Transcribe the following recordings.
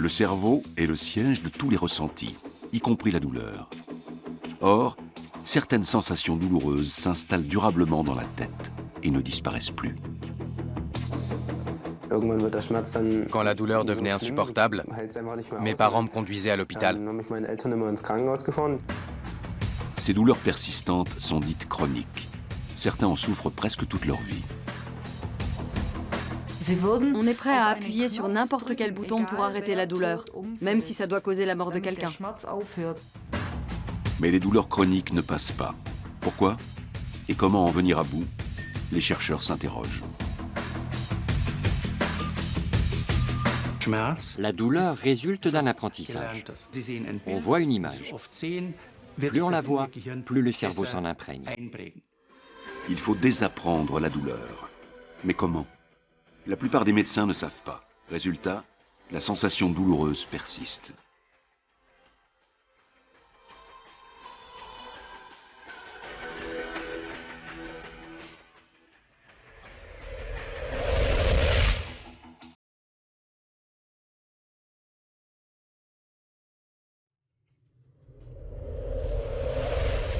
Le cerveau est le siège de tous les ressentis, y compris la douleur. Or, certaines sensations douloureuses s'installent durablement dans la tête et ne disparaissent plus. Quand la douleur devenait insupportable, mes parents me conduisaient à l'hôpital. Ces douleurs persistantes sont dites chroniques. Certains en souffrent presque toute leur vie. On est prêt à appuyer sur n'importe quel bouton pour arrêter la douleur, même si ça doit causer la mort de quelqu'un. Mais les douleurs chroniques ne passent pas. Pourquoi? Et comment en venir à bout? Les chercheurs s'interrogent. La douleur résulte d'un apprentissage. On voit une image. Plus on la voit, plus le cerveau s'en imprègne. Il faut désapprendre la douleur. Mais comment? La plupart des médecins ne savent pas. Résultat, la sensation douloureuse persiste.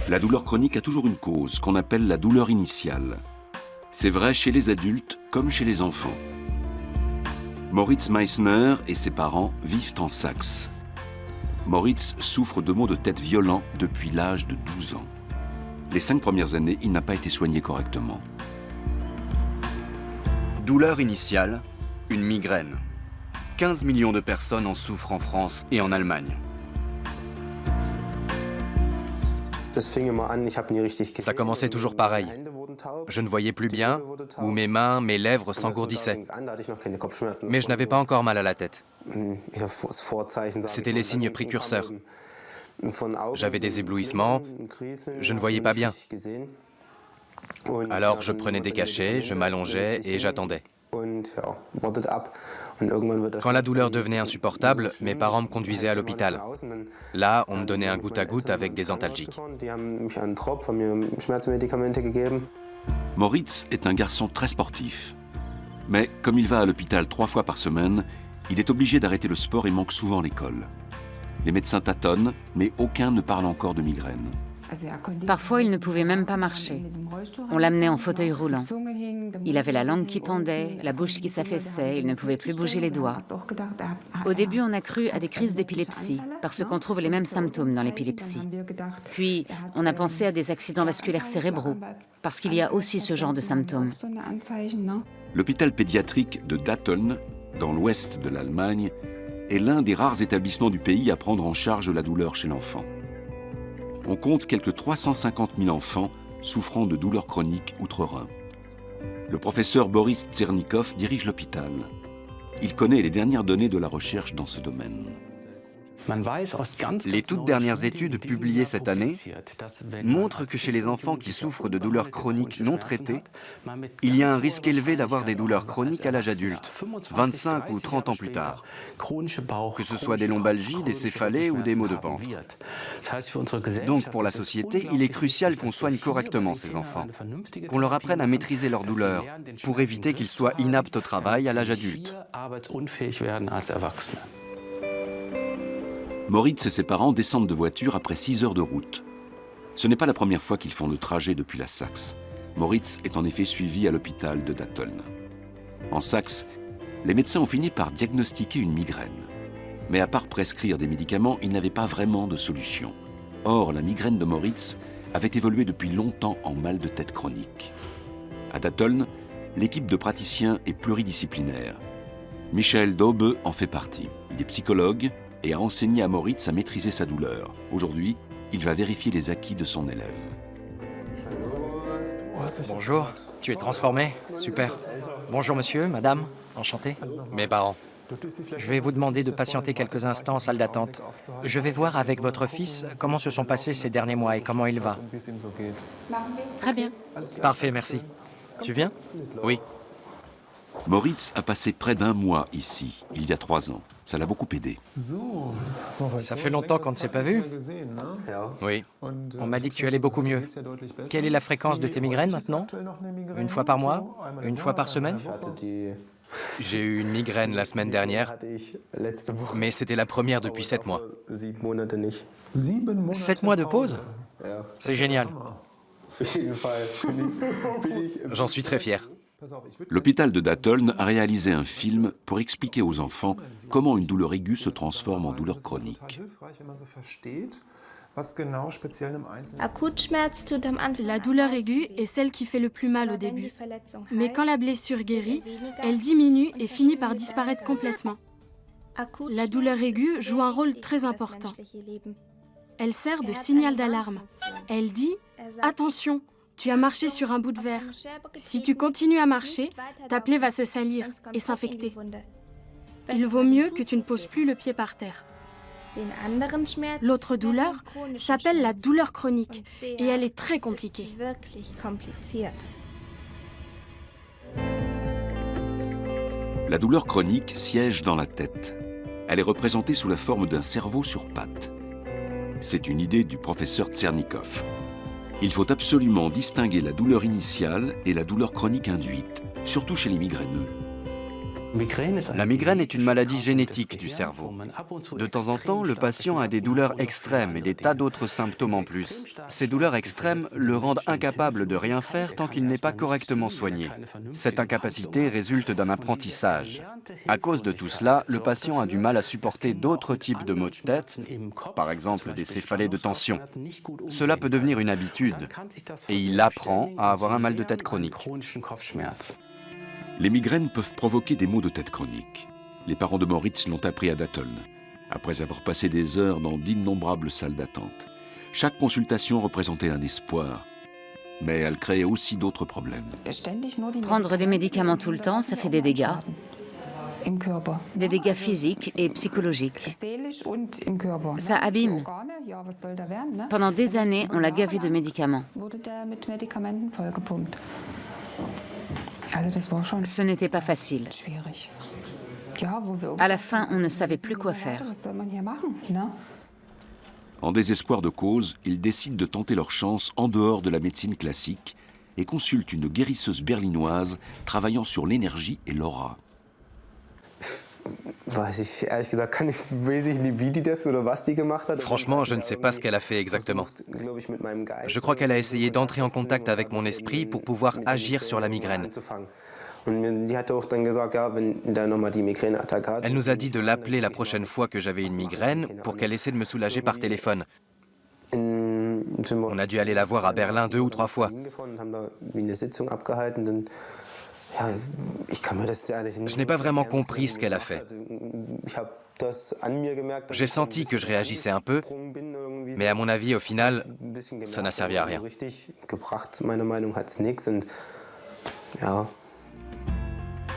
La douleur chronique a toujours une cause, qu'on appelle la douleur initiale. C'est vrai chez les adultes comme chez les enfants. Moritz Meissner et ses parents vivent en Saxe. Moritz souffre de maux de tête violents depuis l'âge de 12 ans. Les 5 premières années, il n'a pas été soigné correctement. Douleur initiale, une migraine. 15 millions de personnes en souffrent en France et en Allemagne. Ça commençait toujours pareil. Je ne voyais plus bien, ou mes mains, mes lèvres s'engourdissaient. Mais je n'avais pas encore mal à la tête. C'était les signes précurseurs. J'avais des éblouissements, je ne voyais pas bien. Alors je prenais des cachets, je m'allongeais et j'attendais. Quand la douleur devenait insupportable, mes parents me conduisaient à l'hôpital. Là, on me donnait un goutte à goutte avec des antalgiques. Moritz est un garçon très sportif. Mais comme il va à l'hôpital 3 fois par semaine, il est obligé d'arrêter le sport et manque souvent l'école. Les médecins tâtonnent, mais aucun ne parle encore de migraine. Parfois, il ne pouvait même pas marcher. On l'amenait en fauteuil roulant. Il avait la langue qui pendait, la bouche qui s'affaissait, il ne pouvait plus bouger les doigts. Au début, on a cru à des crises d'épilepsie, parce qu'on trouve les mêmes symptômes dans l'épilepsie. Puis, on a pensé à des accidents vasculaires cérébraux, parce qu'il y a aussi ce genre de symptômes. L'hôpital pédiatrique de Datteln, dans l'ouest de l'Allemagne, est l'un des rares établissements du pays à prendre en charge la douleur chez l'enfant. On compte quelques 350 000 enfants souffrant de douleurs chroniques outre-Rhin. Le professeur Boris Tsernikov dirige l'hôpital. Il connaît les dernières données de la recherche dans ce domaine. Les toutes dernières études publiées cette année montrent que chez les enfants qui souffrent de douleurs chroniques non traitées, il y a un risque élevé d'avoir des douleurs chroniques à l'âge adulte, 25 ou 30 ans plus tard, que ce soit des lombalgies, des céphalées ou des maux de ventre. Donc pour la société, il est crucial qu'on soigne correctement ces enfants, qu'on leur apprenne à maîtriser leurs douleurs pour éviter qu'ils soient inaptes au travail à l'âge adulte. Moritz et ses parents descendent de voiture après 6 heures de route. Ce n'est pas la première fois qu'ils font le trajet depuis la Saxe. Moritz est en effet suivi à l'hôpital de Datteln. En Saxe, les médecins ont fini par diagnostiquer une migraine. Mais à part prescrire des médicaments, ils n'avaient pas vraiment de solution. Or, la migraine de Moritz avait évolué depuis longtemps en mal de tête chronique. À Datteln, l'équipe de praticiens est pluridisciplinaire. Michael Daube en fait partie. Il est psychologue et a enseigné à Moritz à maîtriser sa douleur. Aujourd'hui, il va vérifier les acquis de son élève. Bonjour, tu es transformé? Super. Bonjour monsieur, madame, enchanté. Mes parents. Je vais vous demander de patienter quelques instants en salle d'attente. Je vais voir avec votre fils comment se sont passés ces derniers mois et comment il va. Très bien. Parfait, merci. Tu viens? Oui. Moritz a passé près d'1 mois ici, il y a 3 ans. Ça l'a beaucoup aidé. Ça fait longtemps qu'on ne s'est pas vu. Oui. On m'a dit que tu allais beaucoup mieux. Quelle est la fréquence de tes migraines maintenant? 1 fois par mois? 1 fois par semaine? J'ai eu une migraine la semaine dernière, mais c'était la première depuis 7 mois. 7 mois de pause? C'est génial. J'en suis très fier. L'hôpital de Datteln a réalisé un film pour expliquer aux enfants comment une douleur aiguë se transforme en douleur chronique. La douleur aiguë est celle qui fait le plus mal au début. Mais quand la blessure guérit, elle diminue et finit par disparaître complètement. La douleur aiguë joue un rôle très important. Elle sert de signal d'alarme. Elle dit « Attention, tu as marché sur un bout de verre. Si tu continues à marcher, ta plaie va se salir et s'infecter. Il vaut mieux que tu ne poses plus le pied par terre. » L'autre douleur s'appelle la douleur chronique et elle est très compliquée. La douleur chronique siège dans la tête. Elle est représentée sous la forme d'un cerveau sur pattes. C'est une idée du professeur Tsernikov. Il faut absolument distinguer la douleur initiale et la douleur chronique induite, surtout chez les migraineux. La migraine est une maladie génétique du cerveau. De temps en temps, le patient a des douleurs extrêmes et des tas d'autres symptômes en plus. Ces douleurs extrêmes le rendent incapable de rien faire tant qu'il n'est pas correctement soigné. Cette incapacité résulte d'un apprentissage. À cause de tout cela, le patient a du mal à supporter d'autres types de maux de tête, par exemple des céphalées de tension. Cela peut devenir une habitude et il apprend à avoir un mal de tête chronique. Les migraines peuvent provoquer des maux de tête chroniques. Les parents de Moritz l'ont appris à Datteln, après avoir passé des heures dans d'innombrables salles d'attente. Chaque consultation représentait un espoir, mais elle créait aussi d'autres problèmes. Prendre des médicaments tout le temps, ça fait des dégâts. Des dégâts physiques et psychologiques. Ça abîme. Pendant des années, on l'a gavé de médicaments. Ce n'était pas facile. À la fin, on ne savait plus quoi faire. En désespoir de cause, ils décident de tenter leur chance en dehors de la médecine classique et consultent une guérisseuse berlinoise travaillant sur l'énergie et l'aura. Franchement, je ne sais pas ce qu'elle a fait exactement. Je crois qu'elle a essayé d'entrer en contact avec mon esprit pour pouvoir agir sur la migraine. Elle nous a dit de l'appeler la prochaine fois que j'avais une migraine pour qu'elle essaie de me soulager par téléphone. On a dû aller la voir à Berlin 2 ou 3 fois. Je n'ai pas vraiment compris ce qu'elle a fait. J'ai senti que je réagissais un peu, mais à mon avis, au final, ça n'a servi à rien.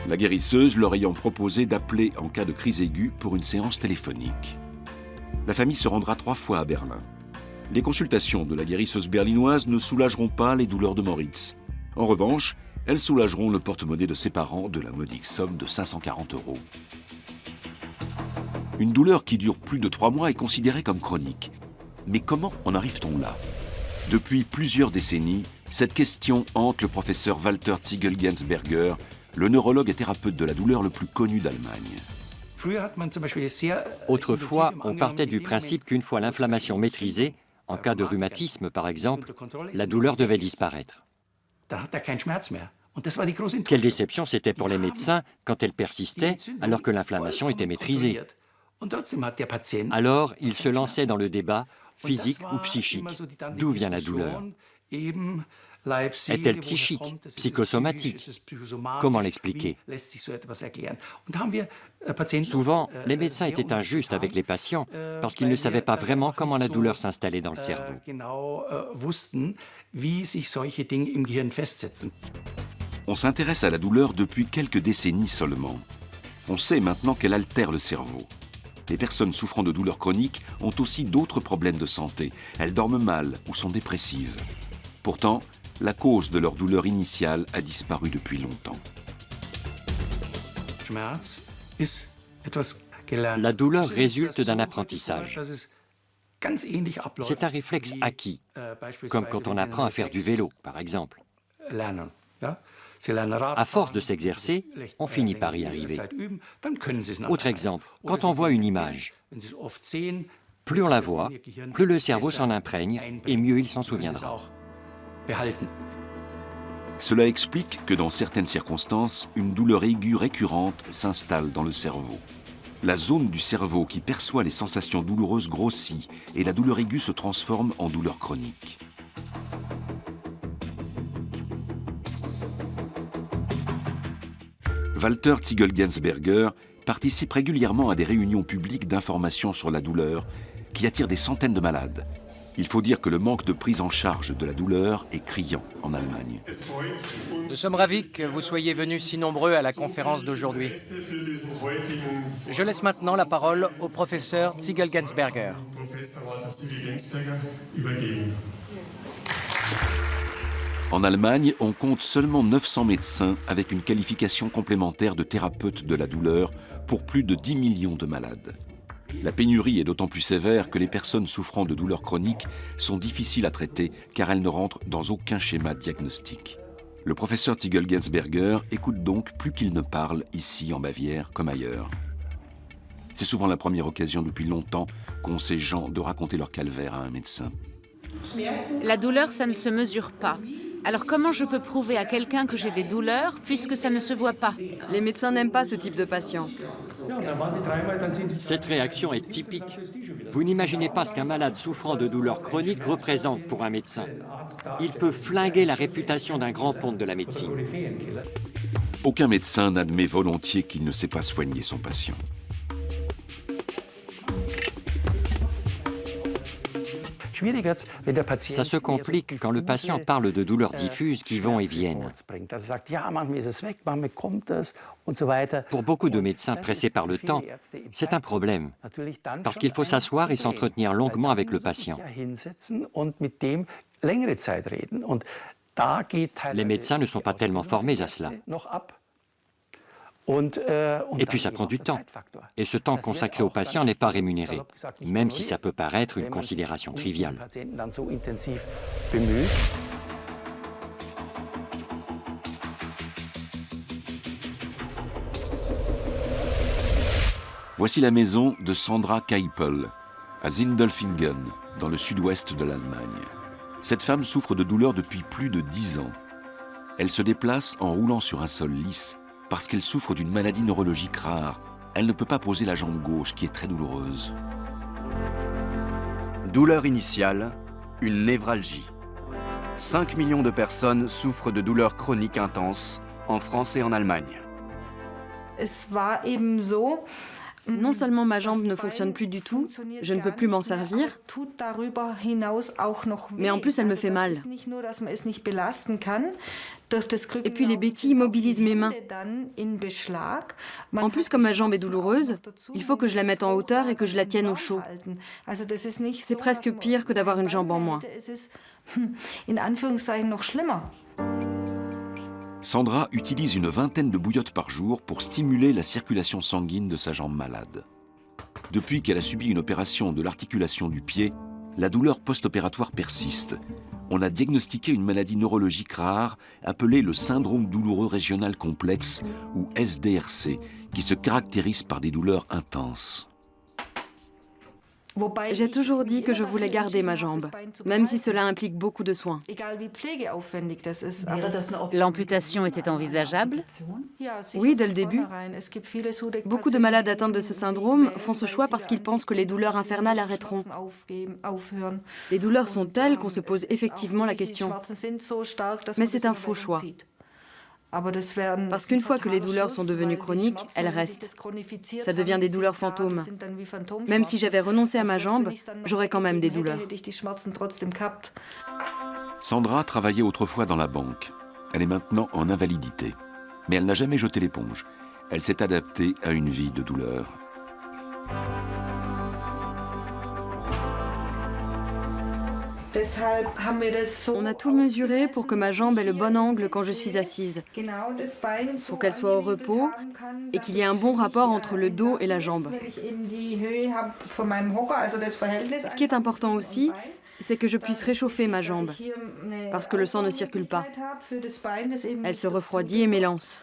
La guérisseuse leur ayant proposé d'appeler en cas de crise aiguë pour une séance téléphonique. La famille se rendra 3 fois à Berlin. Les consultations de la guérisseuse berlinoise ne soulageront pas les douleurs de Moritz. En revanche, elles soulageront le porte-monnaie de ses parents de la modique somme de 540 €. Une douleur qui dure plus de 3 mois est considérée comme chronique. Mais comment en arrive-t-on là? Depuis plusieurs décennies, cette question hante le professeur Walter Ziegel-Gensberger, le neurologue et thérapeute de la douleur le plus connu d'Allemagne. Autrefois, on partait du principe qu'une fois l'inflammation maîtrisée, en cas de rhumatisme par exemple, la douleur devait disparaître. Quelle déception c'était pour les médecins quand elle persistait alors que l'inflammation était maîtrisée. Alors, ils se lançaient dans le débat physique ou psychique. D'où vient la douleur? Est-elle psychique, psychosomatique? Comment l'expliquer? Souvent, les médecins étaient injustes avec les patients parce qu'ils ne savaient pas vraiment comment la douleur s'installait dans le cerveau. On s'intéresse à la douleur depuis quelques décennies seulement. On sait maintenant qu'elle altère le cerveau. Les personnes souffrant de douleurs chroniques ont aussi d'autres problèmes de santé. Elles dorment mal ou sont dépressives. Pourtant, la cause de leur douleur initiale a disparu depuis longtemps. La douleur résulte d'un apprentissage. C'est un réflexe acquis, comme quand on apprend à faire du vélo, par exemple. À force de s'exercer, on finit par y arriver. Autre exemple, quand on voit une image, plus on la voit, plus le cerveau s'en imprègne et mieux il s'en souviendra. Cela explique que dans certaines circonstances, une douleur aiguë récurrente s'installe dans le cerveau. La zone du cerveau qui perçoit les sensations douloureuses grossit et la douleur aiguë se transforme en douleur chronique. Walter Ziegel-Gensberger participe régulièrement à des réunions publiques d'information sur la douleur qui attirent des centaines de malades. Il faut dire que le manque de prise en charge de la douleur est criant en Allemagne. Nous sommes ravis que vous soyez venus si nombreux à la conférence d'aujourd'hui. Je laisse maintenant la parole au professeur Ziegel-Gensberger. En Allemagne, on compte seulement 900 médecins avec une qualification complémentaire de thérapeute de la douleur pour plus de 10 millions de malades. La pénurie est d'autant plus sévère que les personnes souffrant de douleurs chroniques sont difficiles à traiter car elles ne rentrent dans aucun schéma diagnostique. Le professeur Ziegel-Gensberger écoute donc plus qu'il ne parle ici en Bavière comme ailleurs. C'est souvent la première occasion depuis longtemps qu'ont ces gens de raconter leur calvaire à un médecin. La douleur, ça ne se mesure pas. Alors comment je peux prouver à quelqu'un que j'ai des douleurs puisque ça ne se voit pas? Les médecins n'aiment pas ce type de patient. Cette réaction est typique. Vous n'imaginez pas ce qu'un malade souffrant de douleurs chroniques représente pour un médecin. Il peut flinguer la réputation d'un grand ponte de la médecine. Aucun médecin n'admet volontiers qu'il ne sait pas soigner son patient. Ça se complique quand le patient parle de douleurs diffuses qui vont et viennent. Pour beaucoup de médecins pressés par le temps, c'est un problème, parce qu'il faut s'asseoir et s'entretenir longuement avec le patient. Les médecins ne sont pas tellement formés à cela. Et puis ça prend du temps. Et ce temps consacré au patient n'est pas rémunéré, même si ça peut paraître une considération triviale. Voici la maison de Sandra Keipel, à Sindelfingen, dans le sud-ouest de l'Allemagne. Cette femme souffre de douleurs depuis plus de 10 ans. Elle se déplace en roulant sur un sol lisse, parce qu'elle souffre d'une maladie neurologique rare. Elle ne peut pas poser la jambe gauche, qui est très douloureuse. Douleur initiale, une névralgie. 5 millions de personnes souffrent de douleurs chroniques intenses en France et en Allemagne. Non seulement ma jambe ne fonctionne plus du tout, je ne peux plus m'en servir, mais en plus elle me fait mal. Et puis les béquilles mobilisent mes mains. En plus, comme ma jambe est douloureuse, il faut que je la mette en hauteur et que je la tienne au chaud. C'est presque pire que d'avoir une jambe en moins. Sandra utilise une vingtaine de bouillottes par jour pour stimuler la circulation sanguine de sa jambe malade. Depuis qu'elle a subi une opération de l'articulation du pied, la douleur post-opératoire persiste. On a diagnostiqué une maladie neurologique rare appelée le syndrome douloureux régional complexe, ou SDRC, qui se caractérise par des douleurs intenses. J'ai toujours dit que je voulais garder ma jambe, même si cela implique beaucoup de soins. L'amputation était envisageable? Oui, dès le début. Beaucoup de malades atteints de ce syndrome font ce choix parce qu'ils pensent que les douleurs infernales arrêteront. Les douleurs sont telles qu'on se pose effectivement la question. Mais c'est un faux choix. Parce qu'une fois que les douleurs sont devenues chroniques, elles restent. Ça devient des douleurs fantômes. Même si j'avais renoncé à ma jambe, j'aurais quand même des douleurs. Sandra travaillait autrefois dans la banque. Elle est maintenant en invalidité. Mais elle n'a jamais jeté l'éponge. Elle s'est adaptée à une vie de douleur. On a tout mesuré pour que ma jambe ait le bon angle quand je suis assise, pour qu'elle soit au repos et qu'il y ait un bon rapport entre le dos et la jambe. Ce qui est important aussi, c'est que je puisse réchauffer ma jambe, parce que le sang ne circule pas. Elle se refroidit et m'élance.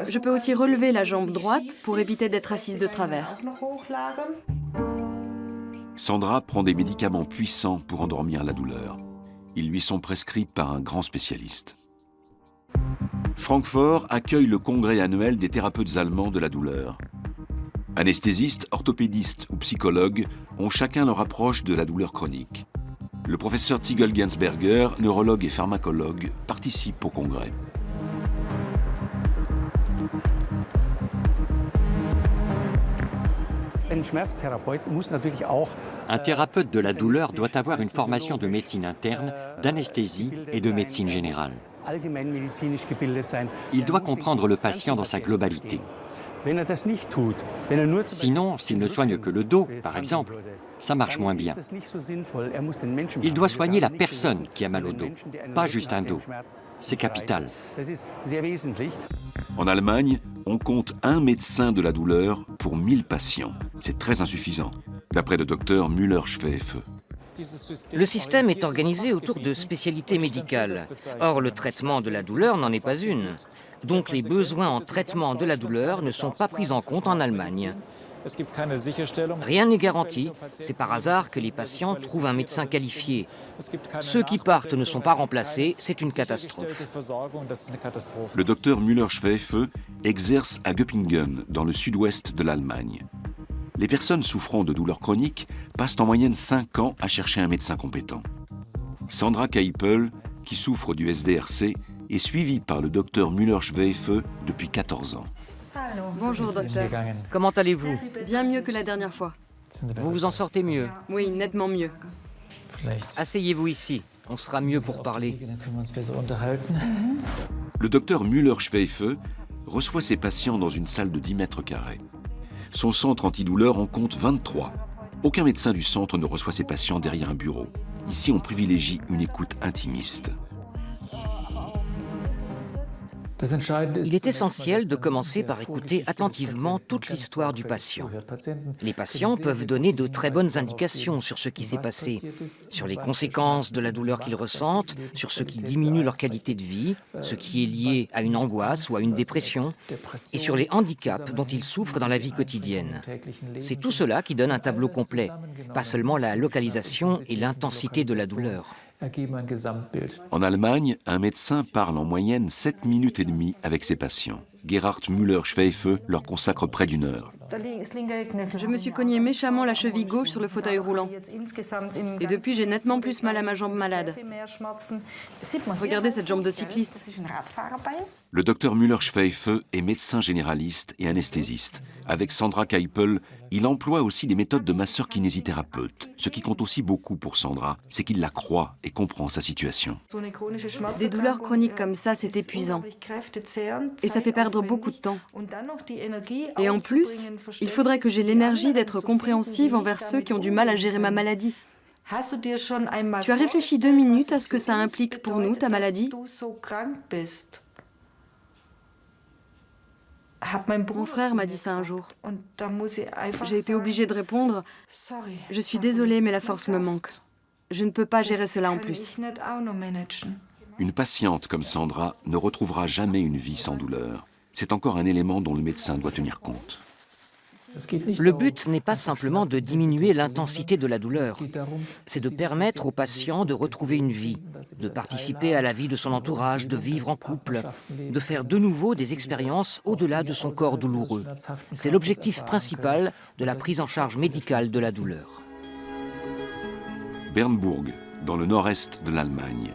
Je peux aussi relever la jambe droite pour éviter d'être assise de travers. Sandra prend des médicaments puissants pour endormir la douleur. Ils lui sont prescrits par un grand spécialiste. Francfort accueille le congrès annuel des thérapeutes allemands de la douleur. Anesthésistes, orthopédistes ou psychologues ont chacun leur approche de la douleur chronique. Le professeur Ziegel-Gensberger, neurologue et pharmacologue, participe au congrès. Un thérapeute de la douleur doit avoir une formation de médecine interne, d'anesthésie et de médecine générale. Il doit comprendre le patient dans sa globalité. Sinon, s'il ne soigne que le dos, par exemple, ça marche moins bien. Il doit soigner la personne qui a mal au dos, pas juste un dos. C'est capital. En Allemagne, on compte un médecin de la douleur pour 1000 patients. C'est très insuffisant, d'après le docteur Müller-Schweffe. Le système est organisé autour de spécialités médicales. Or, le traitement de la douleur n'en est pas une. Donc les besoins en traitement de la douleur ne sont pas pris en compte en Allemagne. Rien n'est garanti, c'est par hasard que les patients trouvent un médecin qualifié. Ceux qui partent ne sont pas remplacés, c'est une catastrophe. Le docteur Müller-Schweffe exerce à Göppingen, dans le sud-ouest de l'Allemagne. Les personnes souffrant de douleurs chroniques passent en moyenne 5 ans à chercher un médecin compétent. Sandra Keipel, qui souffre du SDRC, est suivie par le docteur Müller-Schweffe depuis 14 ans. Bonjour docteur. Comment allez-vous? Bien mieux que la dernière fois. Vous vous en sortez mieux? Oui, nettement mieux. Asseyez-vous ici, on sera mieux pour parler. Le docteur Müller-Schweffe reçoit ses patients dans une salle de 10 mètres carrés. Son centre antidouleur en compte 23. Aucun médecin du centre ne reçoit ses patients derrière un bureau. Ici, on privilégie une écoute intimiste. Il est essentiel de commencer par écouter attentivement toute l'histoire du patient. Les patients peuvent donner de très bonnes indications sur ce qui s'est passé, sur les conséquences de la douleur qu'ils ressentent, sur ce qui diminue leur qualité de vie, ce qui est lié à une angoisse ou à une dépression, et sur les handicaps dont ils souffrent dans la vie quotidienne. C'est tout cela qui donne un tableau complet, pas seulement la localisation et l'intensité de la douleur. En Allemagne, un médecin parle en moyenne 7 minutes et demie avec ses patients. Gerhard Müller-Schweffe leur consacre près d'1 heure. Je me suis cogné méchamment la cheville gauche sur le fauteuil roulant. Et depuis, j'ai nettement plus mal à ma jambe malade. Regardez cette jambe de cycliste. Le docteur Müller-Schweffe est médecin généraliste et anesthésiste. Avec Sandra Keipel, il emploie aussi des méthodes de masseur-kinésithérapeute. Ce qui compte aussi beaucoup pour Sandra, c'est qu'il la croit et comprend sa situation. Des douleurs chroniques comme ça, c'est épuisant. Et ça fait perdre beaucoup de temps. Et en plus, il faudrait que j'ai l'énergie d'être compréhensive envers ceux qui ont du mal à gérer ma maladie. Tu as réfléchi 2 minutes à ce que ça implique pour nous, ta maladie ? Mon frère m'a dit ça un jour. J'ai été obligée de répondre « Je suis désolée, mais la force me manque. Je ne peux pas gérer cela en plus. » Une patiente comme Sandra ne retrouvera jamais une vie sans douleur. C'est encore un élément dont le médecin doit tenir compte. Le but n'est pas simplement de diminuer l'intensité de la douleur, c'est de permettre au patient de retrouver une vie, de participer à la vie de son entourage, de vivre en couple, de faire de nouveau des expériences au-delà de son corps douloureux. C'est l'objectif principal de la prise en charge médicale de la douleur. Bernburg, dans le nord-est de l'Allemagne.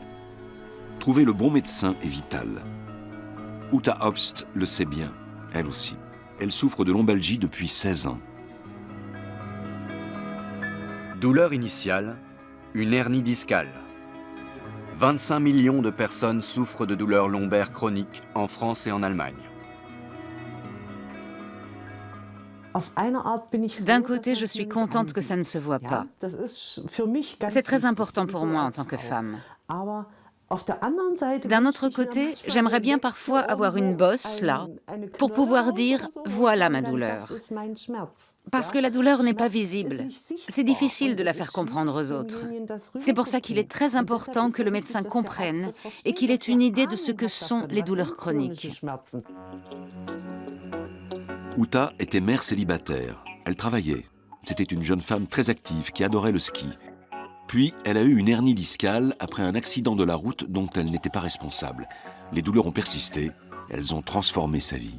Trouver le bon médecin est vital. Uta Obst le sait bien, elle aussi. Elle souffre de lombalgie depuis 16 ans. Douleur initiale, une hernie discale. 25 millions de personnes souffrent de douleurs lombaires chroniques en France et en Allemagne. D'un côté, je suis contente que ça ne se voit pas. C'est très important pour moi en tant que femme. D'un autre côté, j'aimerais bien parfois avoir une bosse là, pour pouvoir dire « voilà ma douleur ». Parce que la douleur n'est pas visible. C'est difficile de la faire comprendre aux autres. C'est pour ça qu'il est très important que le médecin comprenne et qu'il ait une idée de ce que sont les douleurs chroniques. Uta était mère célibataire. Elle travaillait. C'était une jeune femme très active qui adorait le ski. Puis, elle a eu une hernie discale après un accident de la route dont elle n'était pas responsable. Les douleurs ont persisté. Elles ont transformé sa vie.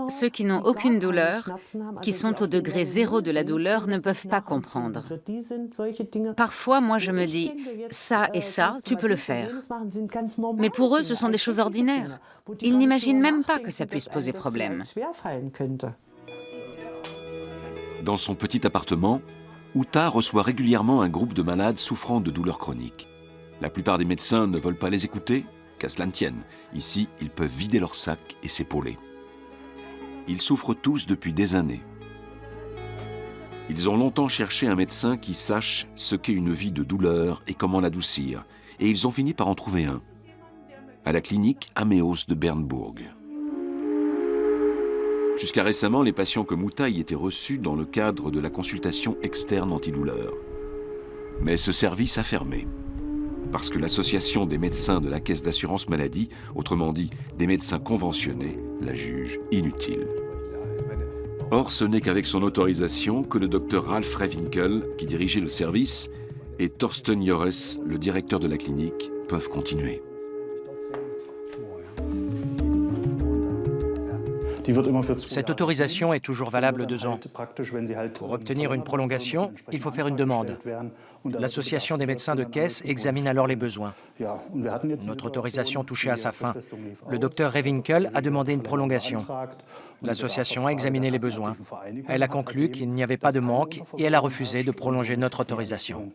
Ceux qui n'ont aucune douleur, qui sont au degré zéro de la douleur, ne peuvent pas comprendre. Parfois, moi, je me dis, ça et ça, tu peux le faire. Mais pour eux, ce sont des choses ordinaires. Ils n'imaginent même pas que ça puisse poser problème. Dans son petit appartement, Uta reçoit régulièrement un groupe de malades souffrant de douleurs chroniques. La plupart des médecins ne veulent pas les écouter, qu'à cela ne tienne. Ici, ils peuvent vider leur sac et s'épauler. Ils souffrent tous depuis des années. Ils ont longtemps cherché un médecin qui sache ce qu'est une vie de douleur et comment l'adoucir, et ils ont fini par en trouver un, à la clinique Améos de Bernbourg. Jusqu'à récemment, les patients comme Uta y étaient reçus dans le cadre de la consultation externe antidouleur. Mais ce service a fermé, parce que l'association des médecins de la caisse d'assurance maladie, autrement dit des médecins conventionnés, la juge inutile. Or, ce n'est qu'avec son autorisation que le docteur Ralf Rewinkel, qui dirigeait le service, et Thorsten Jores, le directeur de la clinique, peuvent continuer. Cette autorisation est toujours valable 2 ans. Pour obtenir une prolongation, il faut faire une demande. L'association des médecins de caisse examine alors les besoins. Notre autorisation touchait à sa fin. Le docteur Rewinkel a demandé une prolongation. L'association a examiné les besoins. Elle a conclu qu'il n'y avait pas de manque et elle a refusé de prolonger notre autorisation.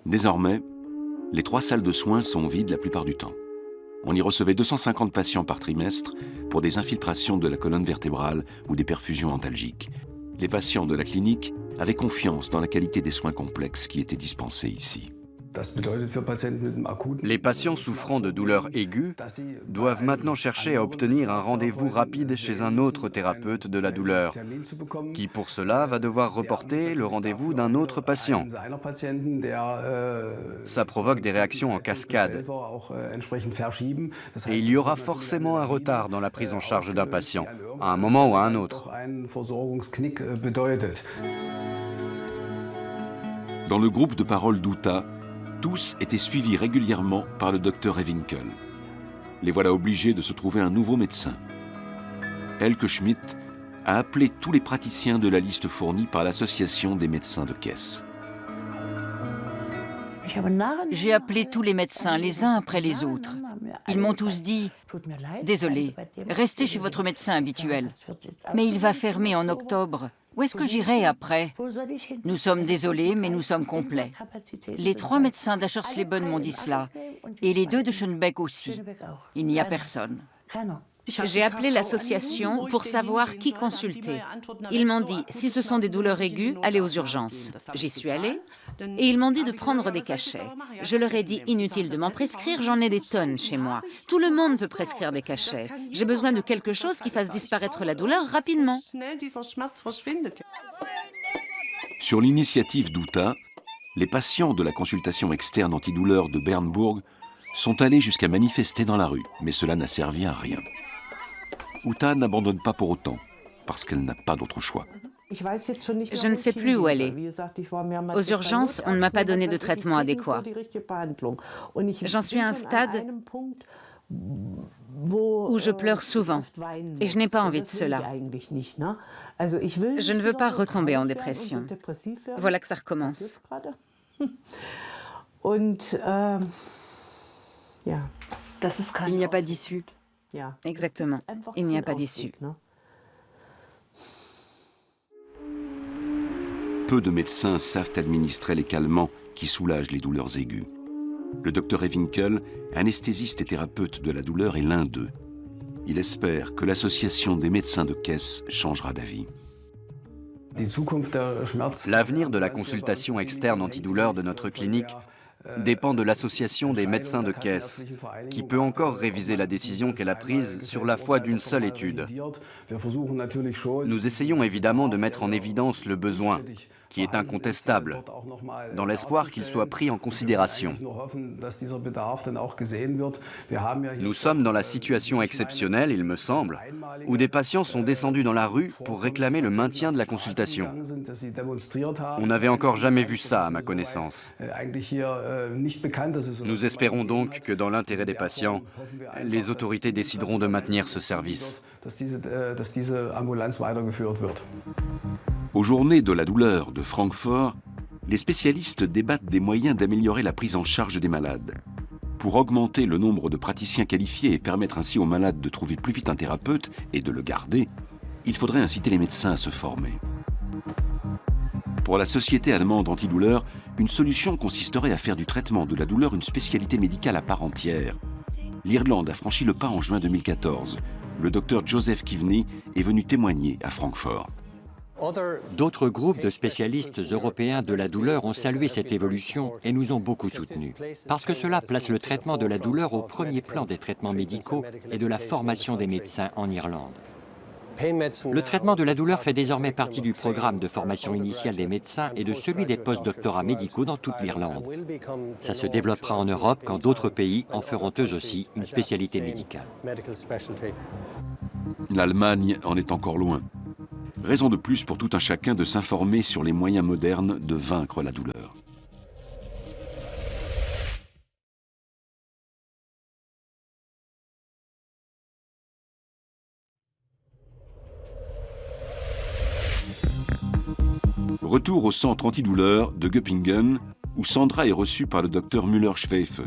Désormais, les 3 salles de soins sont vides la plupart du temps. On y recevait 250 patients par trimestre pour des infiltrations de la colonne vertébrale ou des perfusions antalgiques. Les patients de la clinique avaient confiance dans la qualité des soins complexes qui étaient dispensés ici. Les patients souffrant de douleurs aiguës doivent maintenant chercher à obtenir un rendez-vous rapide chez un autre thérapeute de la douleur, qui pour cela va devoir reporter le rendez-vous d'un autre patient. Ça provoque des réactions en cascade. Et il y aura forcément un retard dans la prise en charge d'un patient, à un moment ou à un autre. Dans le groupe de parole d'Uta, tous étaient suivis régulièrement par le docteur Rewinkel. Les voilà obligés de se trouver un nouveau médecin. Elke Schmidt a appelé tous les praticiens de la liste fournie par l'association des médecins de caisse. J'ai appelé tous les médecins, les uns après les autres. Ils m'ont tous dit « Désolé, restez chez votre médecin habituel. Mais il va fermer en octobre. Où est-ce que j'irai après ? Nous sommes désolés, mais nous sommes complets. » Les 3 médecins d'Aschersleben m'ont dit cela, et les 2 de Schönebeck aussi. Il n'y a personne. J'ai appelé l'association pour savoir qui consulter. Ils m'ont dit, si ce sont des douleurs aiguës, allez aux urgences. J'y suis allée et ils m'ont dit de prendre des cachets. Je leur ai dit, inutile de m'en prescrire, j'en ai des tonnes chez moi. Tout le monde peut prescrire des cachets. J'ai besoin de quelque chose qui fasse disparaître la douleur rapidement. Sur l'initiative d'Uta, les patients de la consultation externe antidouleur de Bernbourg sont allés jusqu'à manifester dans la rue, mais cela n'a servi à rien. Uta n'abandonne pas pour autant, parce qu'elle n'a pas d'autre choix. Je ne sais plus où elle est. Aux urgences, on ne m'a pas donné de traitement adéquat. J'en suis à un stade où je pleure souvent, et je n'ai pas envie de cela. Je ne veux pas retomber en dépression. Voilà que ça recommence. Il n'y a pas d'issue. Exactement, il n'y a pas d'issue. Peu de médecins savent administrer les calmants qui soulagent les douleurs aiguës. Le docteur Rewinkel, anesthésiste et thérapeute de la douleur, est l'un d'eux. Il espère que l'association des médecins de caisse changera d'avis. L'avenir de la consultation externe antidouleur de notre clinique dépend de l'association des médecins de caisse, qui peut encore réviser la décision qu'elle a prise sur la foi d'une seule étude. Nous essayons évidemment de mettre en évidence le besoin, qui est incontestable, dans l'espoir qu'il soit pris en considération. Nous sommes dans la situation exceptionnelle, il me semble, où des patients sont descendus dans la rue pour réclamer le maintien de la consultation. On n'avait encore jamais vu ça, à ma connaissance. Nous espérons donc que dans l'intérêt des patients, les autorités décideront de maintenir ce service. Aux Journées de la douleur de Francfort, les spécialistes débattent des moyens d'améliorer la prise en charge des malades. Pour augmenter le nombre de praticiens qualifiés et permettre ainsi aux malades de trouver plus vite un thérapeute et de le garder, il faudrait inciter les médecins à se former. Pour la Société allemande antidouleur, une solution consisterait à faire du traitement de la douleur une spécialité médicale à part entière. L'Irlande a franchi le pas en juin 2014. Le docteur Joseph Kivney est venu témoigner à Francfort. D'autres groupes de spécialistes européens de la douleur ont salué cette évolution et nous ont beaucoup soutenus, parce que cela place le traitement de la douleur au premier plan des traitements médicaux et de la formation des médecins en Irlande. Le traitement de la douleur fait désormais partie du programme de formation initiale des médecins et de celui des post-doctorats médicaux dans toute l'Irlande. Ça se développera en Europe quand d'autres pays en feront eux aussi une spécialité médicale. L'Allemagne en est encore loin. Raison de plus pour tout un chacun de s'informer sur les moyens modernes de vaincre la douleur. Retour au centre antidouleur de Göppingen, où Sandra est reçue par le docteur Müller-Schweife.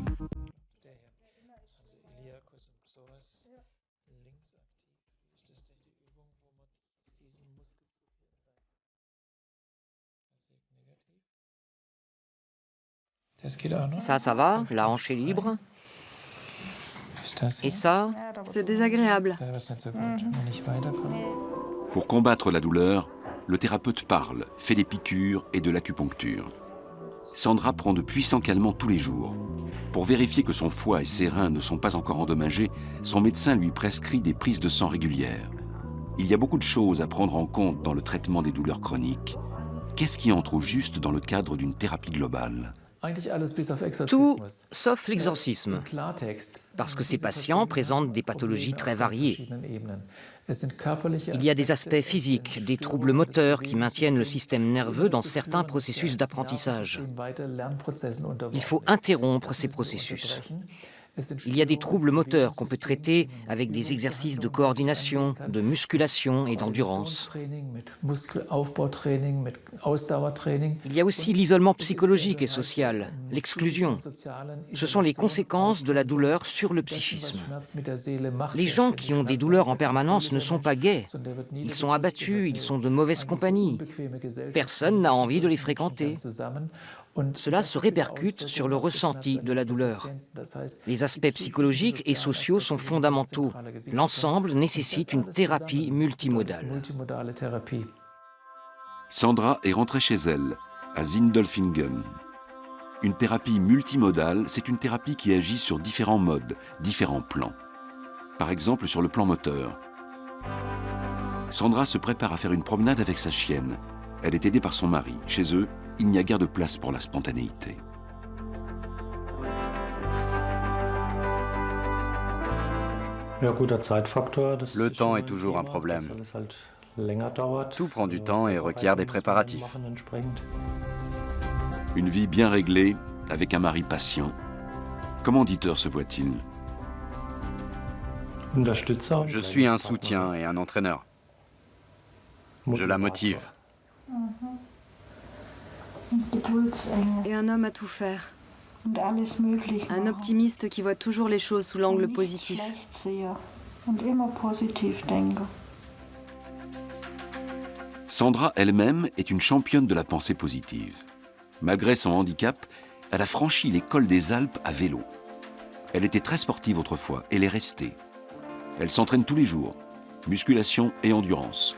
Ça va, la hanche est libre. Et ça? C'est désagréable. Pour combattre la douleur, le thérapeute parle, fait des piqûres et de l'acupuncture. Sandra prend de puissants calmants tous les jours. Pour vérifier que son foie et ses reins ne sont pas encore endommagés, son médecin lui prescrit des prises de sang régulières. Il y a beaucoup de choses à prendre en compte dans le traitement des douleurs chroniques. Qu'est-ce qui entre au juste dans le cadre d'une thérapie globale ? Tout sauf l'exorcisme, parce que ces patients présentent des pathologies très variées. Il y a des aspects physiques, des troubles moteurs qui maintiennent le système nerveux dans certains processus d'apprentissage. Il faut interrompre ces processus. Il y a des troubles moteurs qu'on peut traiter avec des exercices de coordination, de musculation et d'endurance. Il y a aussi l'isolement psychologique et social, l'exclusion. Ce sont les conséquences de la douleur sur le psychisme. Les gens qui ont des douleurs en permanence ne sont pas gais. Ils sont abattus, ils sont de mauvaise compagnie. Personne n'a envie de les fréquenter. Cela se répercute sur le ressenti de la douleur. Les aspects psychologiques et sociaux sont fondamentaux. L'ensemble nécessite une thérapie multimodale. Sandra est rentrée chez elle, à Sindelfingen. Une thérapie multimodale, c'est une thérapie qui agit sur différents modes, différents plans. Par exemple, sur le plan moteur. Sandra se prépare à faire une promenade avec sa chienne. Elle est aidée par son mari. Chez eux, il n'y a guère de place pour la spontanéité. Le temps est toujours un problème. Tout prend du temps et requiert des préparatifs. Une vie bien réglée, avec un mari patient. Comment Dieter se voit-il ? Je suis un soutien et un entraîneur. Je la motive. Et un homme à tout faire. Un optimiste qui voit toujours les choses sous l'angle positif. Sandra elle-même est une championne de la pensée positive. Malgré son handicap, elle a franchi les cols des Alpes à vélo. Elle était très sportive autrefois et l'est restée. Elle s'entraîne tous les jours, musculation et endurance.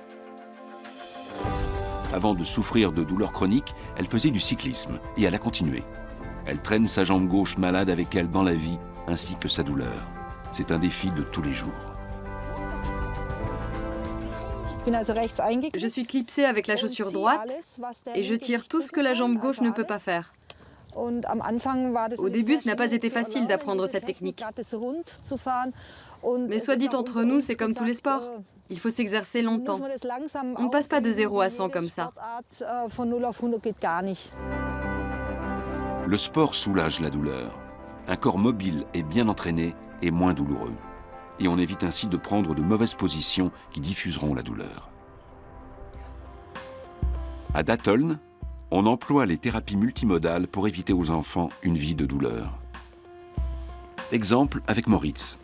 Avant de souffrir de douleurs chroniques, elle faisait du cyclisme et elle a continué. Elle traîne sa jambe gauche malade avec elle dans la vie, ainsi que sa douleur. C'est un défi de tous les jours. Je suis clipsée avec la chaussure droite et je tire tout ce que la jambe gauche ne peut pas faire. Au début, ce n'a pas été facile d'apprendre cette technique. Mais soit dit entre nous, c'est comme tous les sports. Il faut s'exercer longtemps. On ne passe pas de 0 à 100 comme ça. Le sport soulage la douleur. Un corps mobile et bien entraîné est moins douloureux. Et on évite ainsi de prendre de mauvaises positions qui diffuseront la douleur. À Datteln, on emploie les thérapies multimodales pour éviter aux enfants une vie de douleur. Exemple avec Moritz.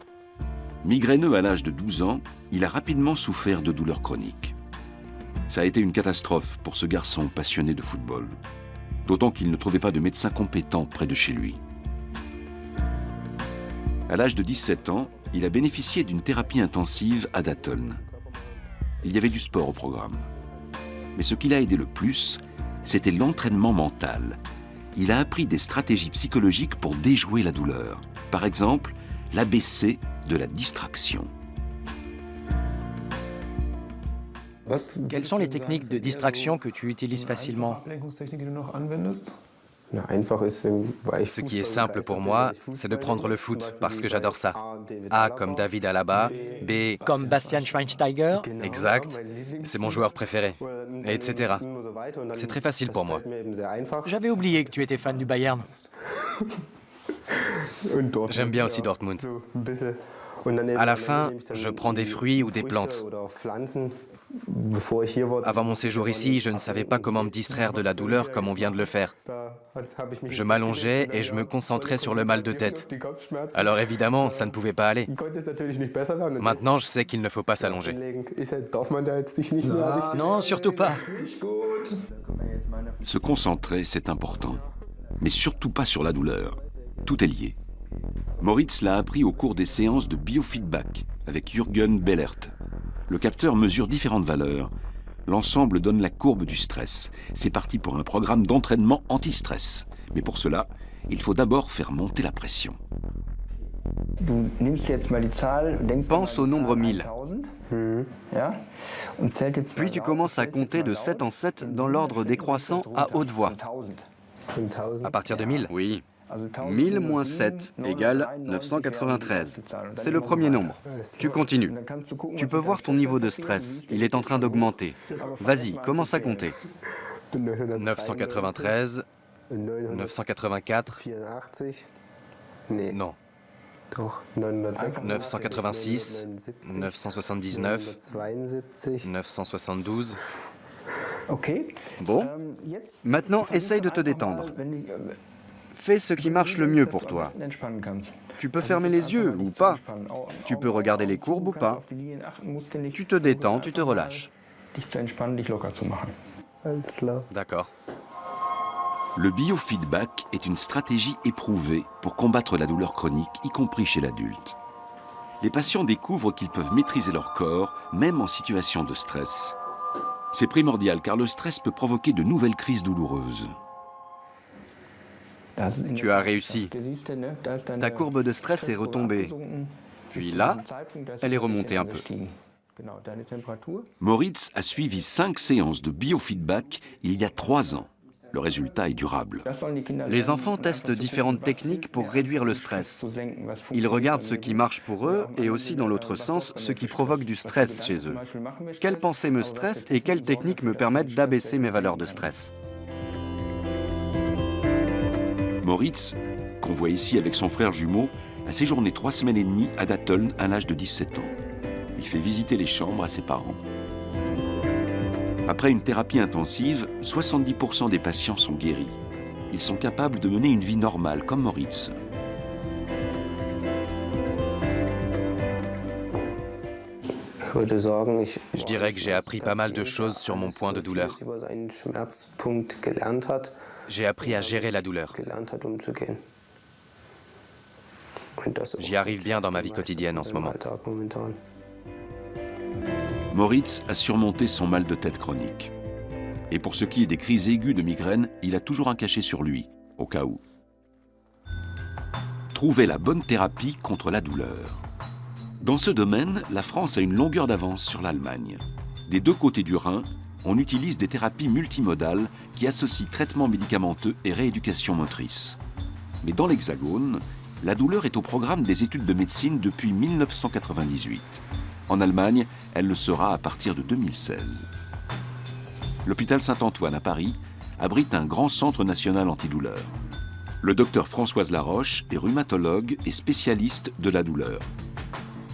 Migraineux à l'âge de 12 ans, il a rapidement souffert de douleurs chroniques. Ça a été une catastrophe pour ce garçon passionné de football. D'autant qu'il ne trouvait pas de médecin compétent près de chez lui. À l'âge de 17 ans, il a bénéficié d'une thérapie intensive à Datteln. Il y avait du sport au programme. Mais ce qui l'a aidé le plus, c'était l'entraînement mental. Il a appris des stratégies psychologiques pour déjouer la douleur. Par exemple, l'ABC de la distraction. Quelles sont les techniques de distraction que tu utilises facilement? Ce qui est simple pour moi, c'est de prendre le foot, parce que j'adore ça. A comme David Alaba, B Comme Bastian Schweinsteiger? exact, c'est mon joueur préféré, et etc. C'est très facile pour moi. J'avais oublié que tu étais fan du Bayern. J'aime bien aussi Dortmund. À la fin, je prends des fruits ou des plantes. Avant mon séjour ici, je ne savais pas comment me distraire de la douleur comme on vient de le faire. Je m'allongeais et je me concentrais sur le mal de tête. Alors évidemment, ça ne pouvait pas aller. Maintenant, je sais qu'il ne faut pas s'allonger. Non, surtout pas. Se concentrer, c'est important. Mais surtout pas sur la douleur. Tout est lié. Moritz l'a appris au cours des séances de biofeedback avec Jürgen Bellert. Le capteur mesure différentes valeurs. L'ensemble donne la courbe du stress. C'est parti pour un programme d'entraînement anti-stress. Mais pour cela, il faut d'abord faire monter la pression. Pense au nombre 1000. Puis tu commences à compter de 7 en 7 dans l'ordre décroissant à haute voix. À partir de 1000? Oui. 1000 moins 7 égale 993. C'est le premier nombre. Tu continues. Tu peux voir ton niveau de stress. Il est en train d'augmenter. Vas-y, commence à compter. 993, 984, non. 986, 979, 972. Bon, maintenant essaye de te détendre. Fais ce qui marche le mieux pour toi. Tu peux fermer les yeux ou pas. Tu peux regarder les courbes ou pas. Tu te détends, tu te relâches. D'accord. Le biofeedback est une stratégie éprouvée pour combattre la douleur chronique, y compris chez l'adulte. Les patients découvrent qu'ils peuvent maîtriser leur corps, même en situation de stress. C'est primordial car le stress peut provoquer de nouvelles crises douloureuses. Tu as réussi. Ta courbe de stress est retombée. Puis là, elle est remontée un peu. Moritz a suivi 5 séances de biofeedback il y a 3 ans. Le résultat est durable. Les enfants testent différentes techniques pour réduire le stress. Ils regardent ce qui marche pour eux et aussi dans l'autre sens, ce qui provoque du stress chez eux. Quelles pensées me stressent et quelles techniques me permettent d'abaisser mes valeurs de stress? Moritz, qu'on voit ici avec son frère jumeau, a séjourné 3 semaines et demie à Datteln à l'âge de 17 ans. Il fait visiter les chambres à ses parents. Après une thérapie intensive, 70% des patients sont guéris. Ils sont capables de mener une vie normale, comme Moritz. Je dirais que j'ai appris pas mal de choses sur mon point de douleur. J'ai appris à gérer la douleur. J'y arrive bien dans ma vie quotidienne en ce moment. Moritz a surmonté son mal de tête chronique. Et pour ce qui est des crises aiguës de migraine, il a toujours un cachet sur lui, au cas où. Trouver la bonne thérapie contre la douleur. Dans ce domaine, la France a une longueur d'avance sur l'Allemagne. Des deux côtés du Rhin, on utilise des thérapies multimodales qui associent traitement médicamenteux et rééducation motrice. Mais dans l'Hexagone, la douleur est au programme des études de médecine depuis 1998. En Allemagne, elle le sera à partir de 2016. L'hôpital Saint-Antoine à Paris abrite un grand centre national antidouleur. Le docteur Françoise Laroche est rhumatologue et spécialiste de la douleur.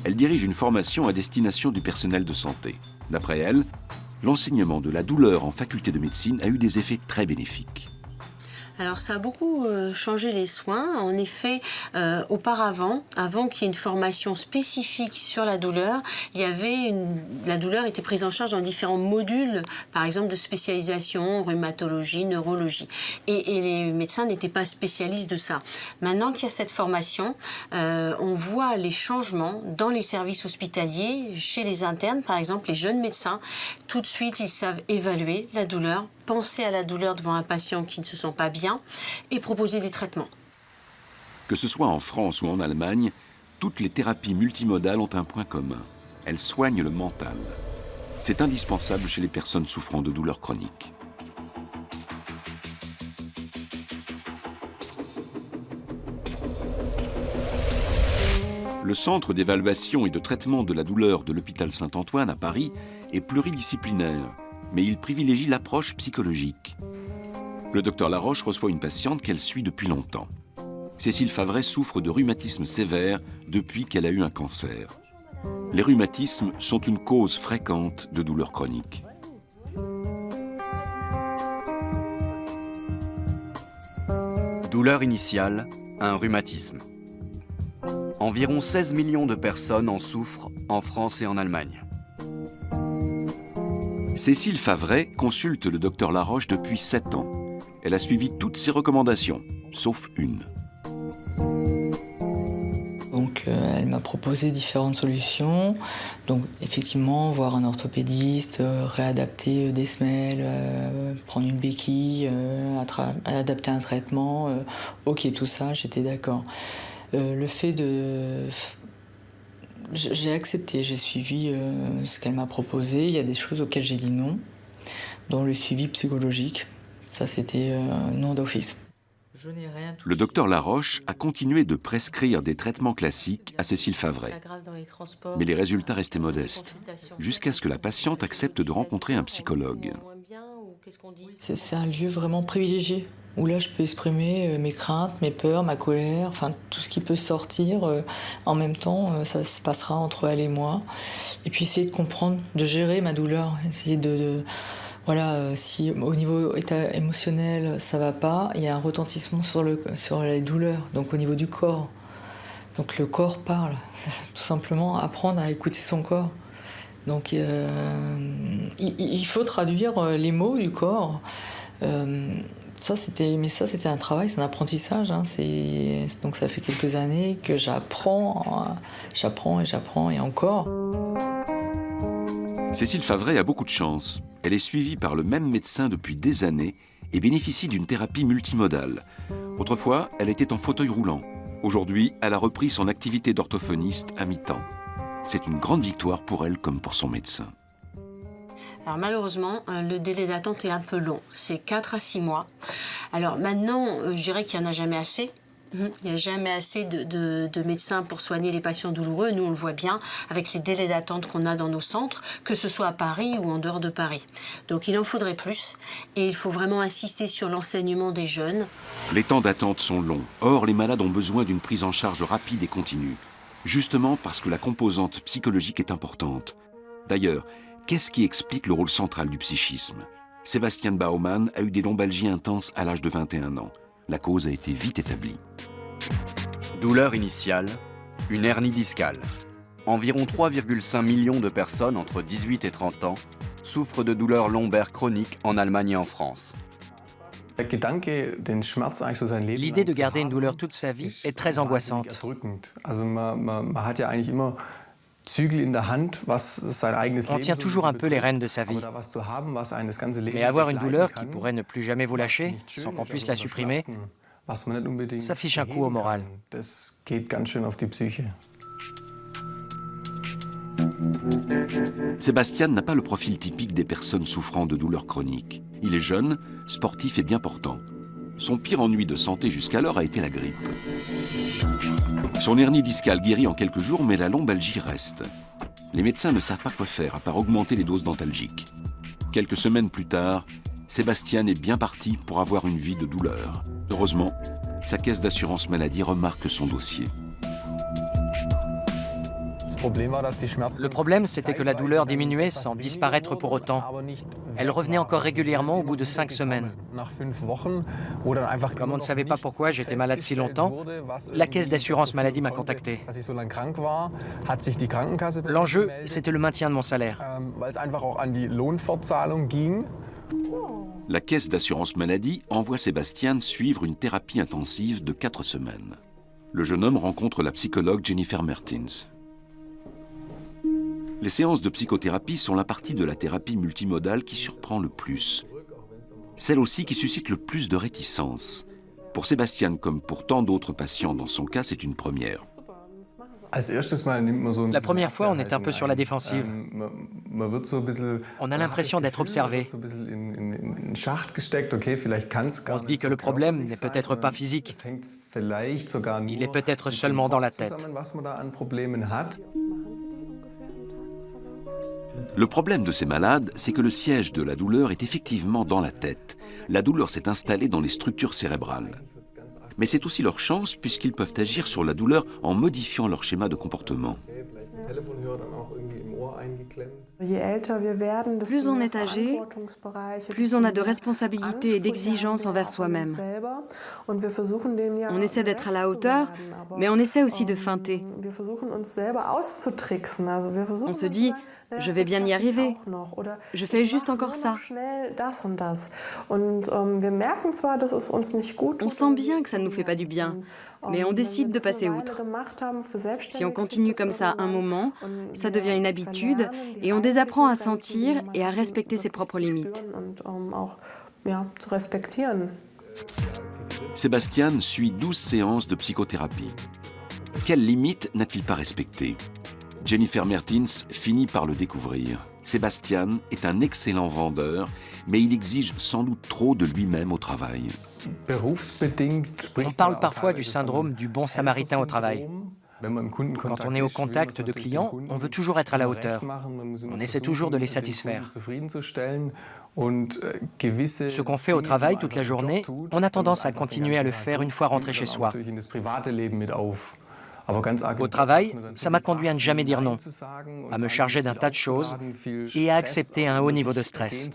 Elle dirige une formation à destination du personnel de santé. D'après elle, l'enseignement de la douleur en faculté de médecine a eu des effets très bénéfiques. Alors ça a beaucoup changé les soins. En effet, auparavant, avant qu'il y ait une formation spécifique sur la douleur, la douleur était prise en charge dans différents modules, par exemple de spécialisation, rhumatologie, neurologie. Et les médecins n'étaient pas spécialistes de ça. Maintenant qu'il y a cette formation, on voit les changements dans les services hospitaliers, chez les internes, par exemple, les jeunes médecins. Tout de suite, ils savent évaluer la douleur, penser à la douleur devant un patient qui ne se sent pas bien et proposer des traitements. Que ce soit en France ou en Allemagne, toutes les thérapies multimodales ont un point commun. Elles soignent le mental. C'est indispensable chez les personnes souffrant de douleurs chroniques. Le centre d'évaluation et de traitement de la douleur de l'hôpital Saint-Antoine à Paris est pluridisciplinaire, mais il privilégie l'approche psychologique. Le docteur Laroche reçoit une patiente qu'elle suit depuis longtemps. Cécile Favret souffre de rhumatisme sévère depuis qu'elle a eu un cancer. Les rhumatismes sont une cause fréquente de douleurs chroniques. Douleur initiale, un rhumatisme. Environ 16 millions de personnes en souffrent en France et en Allemagne. Cécile Favret consulte le docteur Laroche depuis 7 ans. Elle a suivi toutes ses recommandations, sauf une. Donc elle m'a proposé différentes solutions. Donc effectivement, voir un orthopédiste, réadapter des semelles, prendre une béquille, adapter un traitement. Ok, tout ça, j'étais d'accord. Le fait de... J'ai accepté, j'ai suivi ce qu'elle m'a proposé. Il y a des choses auxquelles j'ai dit non, dont le suivi psychologique. Ça, c'était non d'office. Le docteur Laroche a continué de prescrire des traitements classiques à Cécile Favret. Mais les résultats restaient modestes, jusqu'à ce que la patiente accepte de rencontrer un psychologue. C'est un lieu vraiment privilégié, où là je peux exprimer mes craintes, mes peurs, ma colère, enfin tout ce qui peut sortir. En même temps, ça se passera entre elle et moi. Et puis essayer de comprendre, de gérer ma douleur, essayer voilà, si au niveau état émotionnel ça va pas, il y a un retentissement sur les douleurs, donc au niveau du corps. Donc le corps parle, tout simplement apprendre à écouter son corps. Donc il faut traduire les mots du corps. Ça c'était un travail, c'est un apprentissage. Hein, donc ça fait quelques années que j'apprends et encore. Cécile Favret a beaucoup de chance. Elle est suivie par le même médecin depuis des années et bénéficie d'une thérapie multimodale. Autrefois, elle était en fauteuil roulant. Aujourd'hui, elle a repris son activité d'orthophoniste à mi-temps. C'est une grande victoire pour elle comme pour son médecin. Alors malheureusement, le délai d'attente est un peu long. C'est 4 à 6 mois. Alors maintenant, je dirais qu'il n'y en a jamais assez. Il n'y a jamais assez de médecins pour soigner les patients douloureux. Nous, on le voit bien avec les délais d'attente qu'on a dans nos centres, que ce soit à Paris ou en dehors de Paris. Donc il en faudrait plus et il faut vraiment insister sur l'enseignement des jeunes. Les temps d'attente sont longs. Or, les malades ont besoin d'une prise en charge rapide et continue. Justement parce que la composante psychologique est importante. D'ailleurs, qu'est-ce qui explique le rôle central du psychisme ? Sébastien Baumann a eu des lombalgies intenses à l'âge de 21 ans. La cause a été vite établie. Douleur initiale, une hernie discale. Environ 3,5 millions de personnes entre 18 et 30 ans souffrent de douleurs lombaires chroniques en Allemagne et en France. L'idée de garder une douleur toute sa vie est très angoissante. On tient toujours un peu les rênes de sa vie. Mais avoir une douleur qui pourrait ne plus jamais vous lâcher, sans qu'on puisse la supprimer, ça fiche un coup au moral. Sébastien n'a pas le profil typique des personnes souffrant de douleurs chroniques. Il est jeune, sportif et bien portant. Son pire ennui de santé jusqu'alors a été la grippe. Son hernie discale guérit en quelques jours, mais la lombalgie reste. Les médecins ne savent pas quoi faire, à part augmenter les doses d'antalgiques. Quelques semaines plus tard, Sébastien est bien parti pour avoir une vie de douleur. Heureusement, sa caisse d'assurance maladie remarque son dossier. Le problème, c'était que la douleur diminuait sans disparaître pour autant. Elle revenait encore régulièrement au bout de 5 semaines. Comme on ne savait pas pourquoi j'étais malade si longtemps, la caisse d'assurance maladie m'a contacté. L'enjeu, c'était le maintien de mon salaire. La caisse d'assurance maladie envoie Sébastien suivre une thérapie intensive de 4 semaines. Le jeune homme rencontre la psychologue Jennifer Mertins. Les séances de psychothérapie sont la partie de la thérapie multimodale qui surprend le plus. Celle aussi qui suscite le plus de réticence. Pour Sébastien, comme pour tant d'autres patients dans son cas, c'est une première. La première fois, on est un peu sur la défensive. On a l'impression d'être observé. On se dit que le problème n'est peut-être pas physique. Il est peut-être seulement dans la tête. Le problème de ces malades, c'est que le siège de la douleur est effectivement dans la tête. La douleur s'est installée dans les structures cérébrales. Mais c'est aussi leur chance puisqu'ils peuvent agir sur la douleur en modifiant leur schéma de comportement. Plus on est âgé, plus on a de responsabilités et d'exigences envers soi-même. On essaie d'être à la hauteur, mais on essaie aussi de feinter. On se dit, je vais bien y arriver. Je fais juste encore ça. On sent bien que ça ne nous fait pas du bien, mais on décide de passer outre. Si on continue comme ça un moment, ça devient une habitude et on désapprend à sentir et à respecter ses propres limites. Sébastien suit 12 séances de psychothérapie. Quelles limites n'a-t-il pas respectées ? Jennifer Mertins finit par le découvrir. Sébastien est un excellent vendeur, mais il exige sans doute trop de lui-même au travail. On parle parfois du syndrome du bon samaritain au travail. Quand on est au contact de clients, on veut toujours être à la hauteur. On essaie toujours de les satisfaire. Ce qu'on fait au travail toute la journée, on a tendance à continuer à le faire une fois rentré chez soi. Au travail, ça m'a conduit à ne jamais dire non, à me charger d'un tas de choses et à accepter un haut niveau de stress.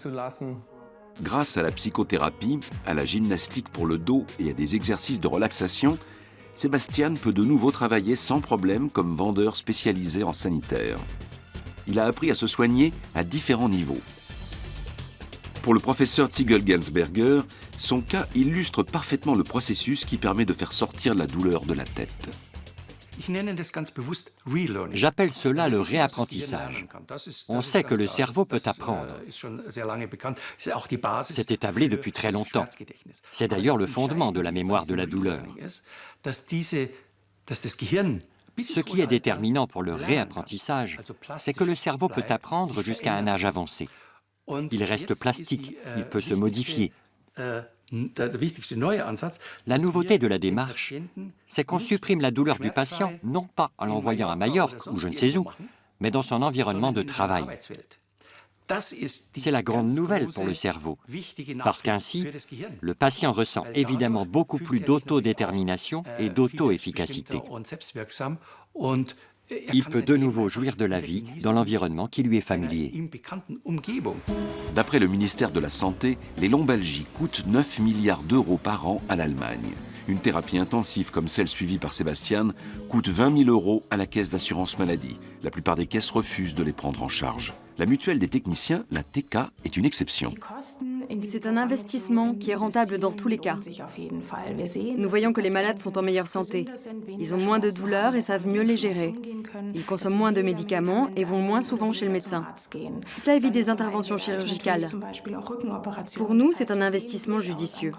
Grâce à la psychothérapie, à la gymnastique pour le dos et à des exercices de relaxation, Sébastien peut de nouveau travailler sans problème comme vendeur spécialisé en sanitaire. Il a appris à se soigner à différents niveaux. Pour le professeur Ziegel-Gensberger, son cas illustre parfaitement le processus qui permet de faire sortir la douleur de la tête. J'appelle cela le réapprentissage. On sait que le cerveau peut apprendre. C'est établi depuis très longtemps. C'est d'ailleurs le fondement de la mémoire de la douleur. Ce qui est déterminant pour le réapprentissage, c'est que le cerveau peut apprendre jusqu'à un âge avancé. Il reste plastique, il peut se modifier. La nouveauté de la démarche, c'est qu'on supprime la douleur du patient, non pas en l'envoyant à Majorque ou je ne sais où, mais dans son environnement de travail. C'est la grande nouvelle pour le cerveau, parce qu'ainsi, le patient ressent évidemment beaucoup plus d'autodétermination et d'auto-efficacité. Il peut de nouveau jouir de la vie dans l'environnement qui lui est familier. D'après le ministère de la Santé, les lombalgies coûtent 9 milliards d'euros par an à l'Allemagne. Une thérapie intensive comme celle suivie par Sébastien coûte 20 000 euros à la caisse d'assurance maladie. La plupart des caisses refusent de les prendre en charge. La mutuelle des techniciens, la TK, est une exception. C'est un investissement qui est rentable dans tous les cas. Nous voyons que les malades sont en meilleure santé. Ils ont moins de douleurs et savent mieux les gérer. Ils consomment moins de médicaments et vont moins souvent chez le médecin. Cela évite des interventions chirurgicales. Pour nous, c'est un investissement judicieux.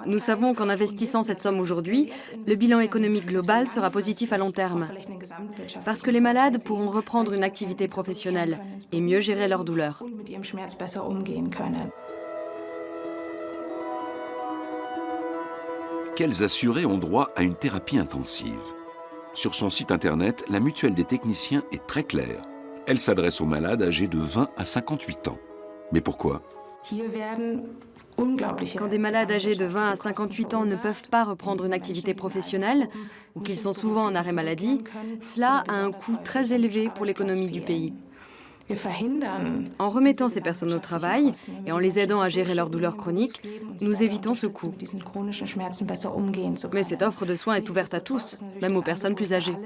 Nous savons qu'en investissant cette somme aujourd'hui, le bilan économique global sera positif à long terme. Parce que les malades pourront reprendre une activité professionnelle et mieux gérer leurs douleurs. Quels assurés ont droit à une thérapie intensive? Sur son site internet, la mutuelle des techniciens est très claire. Elle s'adresse aux malades âgés de 20 à 58 ans. Mais pourquoi? Quand des malades âgés de 20 à 58 ans ne peuvent pas reprendre une activité professionnelle ou qu'ils sont souvent en arrêt maladie, cela a un coût très élevé pour l'économie du pays. En remettant ces personnes au travail et en les aidant à gérer leurs douleurs chroniques, nous évitons ce coût. Mais cette offre de soins est ouverte à tous, même aux personnes plus âgées.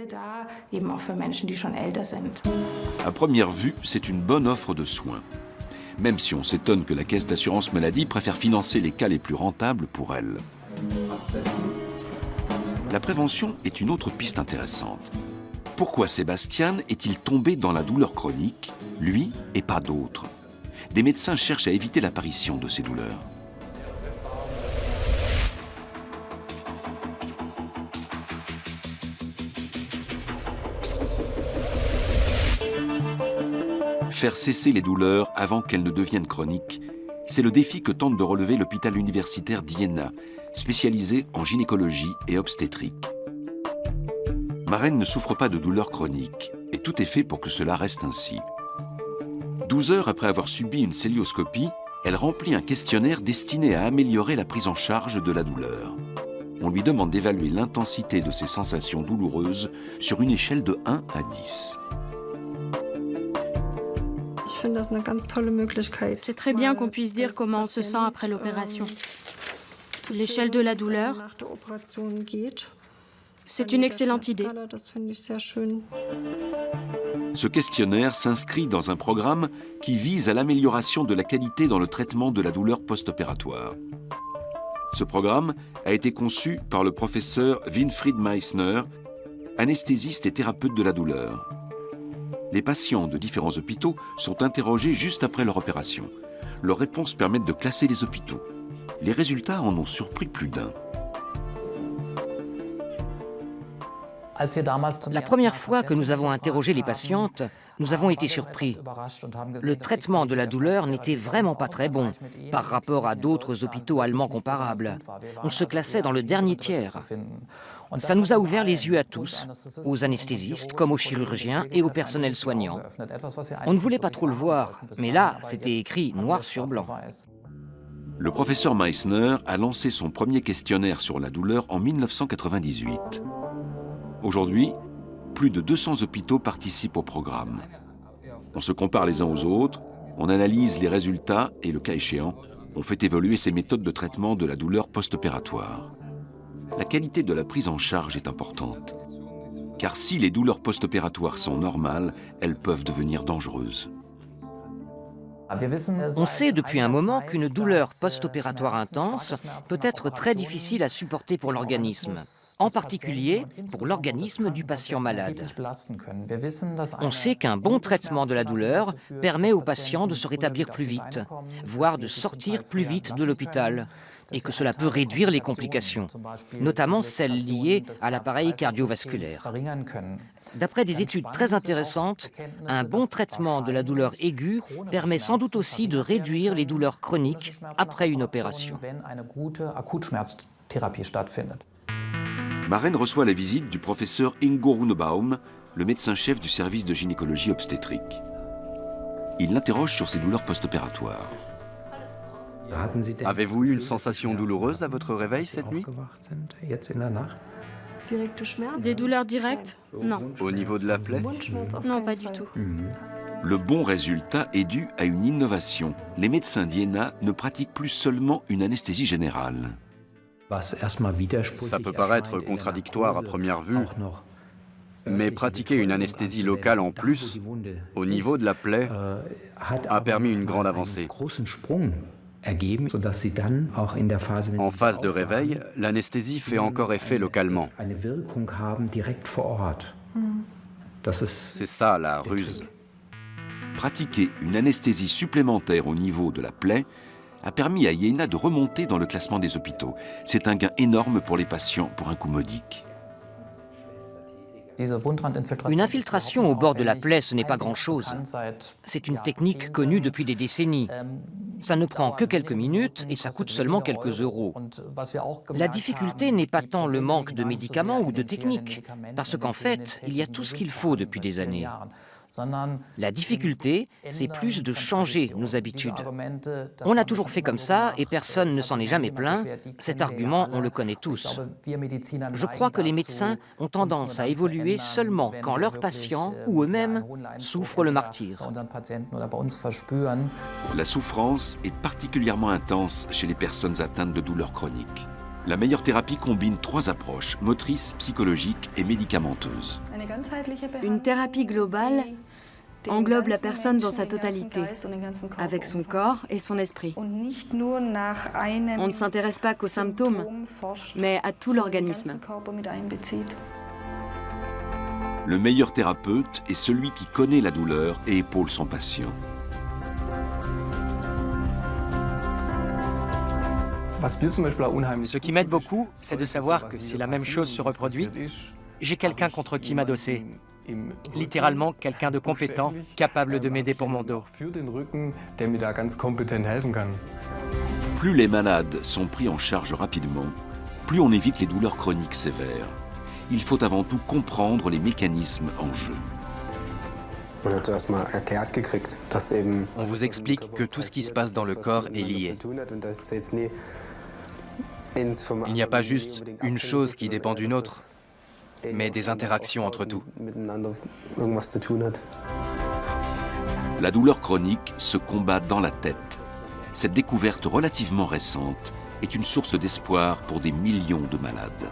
À première vue, c'est une bonne offre de soins. Même si on s'étonne que la caisse d'assurance maladie préfère financer les cas les plus rentables pour elle. La prévention est une autre piste intéressante. Pourquoi Sébastien est-il tombé dans la douleur chronique, lui et pas d'autres? Des médecins cherchent à éviter l'apparition de ces douleurs. Faire cesser les douleurs avant qu'elles ne deviennent chroniques, c'est le défi que tente de relever l'hôpital universitaire d'Iéna, spécialisé en gynécologie et obstétrique. Maren ne souffre pas de douleurs chroniques et tout est fait pour que cela reste ainsi. 12 heures après avoir subi une cœlioscopie, elle remplit un questionnaire destiné à améliorer la prise en charge de la douleur. On lui demande d'évaluer l'intensité de ses sensations douloureuses sur une échelle de 1 à 10. C'est très bien qu'on puisse dire comment on se sent après l'opération. L'échelle de la douleur, c'est une excellente idée. Ce questionnaire s'inscrit dans un programme qui vise à l'amélioration de la qualité dans le traitement de la douleur post-opératoire. Ce programme a été conçu par le professeur Winfried Meissner, anesthésiste et thérapeute de la douleur. Les patients de différents hôpitaux sont interrogés juste après leur opération. Leurs réponses permettent de classer les hôpitaux. Les résultats en ont surpris plus d'un. La première fois que nous avons interrogé les patientes, nous avons été surpris. Le traitement de la douleur n'était vraiment pas très bon par rapport à d'autres hôpitaux allemands comparables. On se classait dans le dernier tiers. Ça nous a ouvert les yeux à tous, aux anesthésistes comme aux chirurgiens et au personnel soignant. On ne voulait pas trop le voir, mais là, c'était écrit noir sur blanc. Le professeur Meissner a lancé son premier questionnaire sur la douleur en 1998. Aujourd'hui, plus de 200 hôpitaux participent au programme. On se compare les uns aux autres, on analyse les résultats et, le cas échéant, on fait évoluer ces méthodes de traitement de la douleur post-opératoire. La qualité de la prise en charge est importante, car si les douleurs post-opératoires sont normales, elles peuvent devenir dangereuses. On sait depuis un moment qu'une douleur post-opératoire intense peut être très difficile à supporter pour l'organisme, en particulier pour l'organisme du patient malade. On sait qu'un bon traitement de la douleur permet au patient de se rétablir plus vite, voire de sortir plus vite de l'hôpital, et que cela peut réduire les complications, notamment celles liées à l'appareil cardiovasculaire. D'après des études très intéressantes, un bon traitement de la douleur aiguë permet sans doute aussi de réduire les douleurs chroniques après une opération. Maren reçoit la visite du professeur Ingo Runebaum, le médecin-chef du service de gynécologie obstétrique. Il l'interroge sur ses douleurs post-opératoires. Avez-vous eu une sensation douloureuse à votre réveil cette nuit? Des douleurs directes? Non. Au niveau de la plaie? Non, pas du tout. Le bon résultat est dû à une innovation. Les médecins d'Iéna ne pratiquent plus seulement une anesthésie générale. Ça peut paraître contradictoire à première vue, mais pratiquer une anesthésie locale en plus, au niveau de la plaie, a permis une grande avancée. En phase de réveil, l'anesthésie fait encore effet localement. C'est ça la ruse. Pratiquer une anesthésie supplémentaire au niveau de la plaie a permis à Jena de remonter dans le classement des hôpitaux. C'est un gain énorme pour les patients pour un coût modique. Une infiltration au bord de la plaie, ce n'est pas grand-chose. C'est une technique connue depuis des décennies. Ça ne prend que quelques minutes et ça coûte seulement quelques euros. La difficulté n'est pas tant le manque de médicaments ou de techniques, parce qu'en fait, il y a tout ce qu'il faut depuis des années. La difficulté, c'est plus de changer nos habitudes. On a toujours fait comme ça et personne ne s'en est jamais plaint. Cet argument, on le connaît tous. Je crois que les médecins ont tendance à évoluer seulement quand leurs patients ou eux-mêmes souffrent le martyre. La souffrance est particulièrement intense chez les personnes atteintes de douleurs chroniques. La meilleure thérapie combine 3 approches, motrices, psychologiques et médicamenteuses. Une thérapie globale englobe la personne dans sa totalité, avec son corps et son esprit. On ne s'intéresse pas qu'aux symptômes, mais à tout l'organisme. Le meilleur thérapeute est celui qui connaît la douleur et épaule son patient. Ce qui m'aide beaucoup, c'est de savoir que si la même chose se reproduit, j'ai quelqu'un contre qui m'adosser. Littéralement, quelqu'un de compétent, capable de m'aider pour mon dos. Plus les malades sont pris en charge rapidement, plus on évite les douleurs chroniques sévères. Il faut avant tout comprendre les mécanismes en jeu. On vous explique que tout ce qui se passe dans le corps est lié. Il n'y a pas juste une chose qui dépend d'une autre, mais des interactions entre tout. La douleur chronique se combat dans la tête. Cette découverte relativement récente est une source d'espoir pour des millions de malades.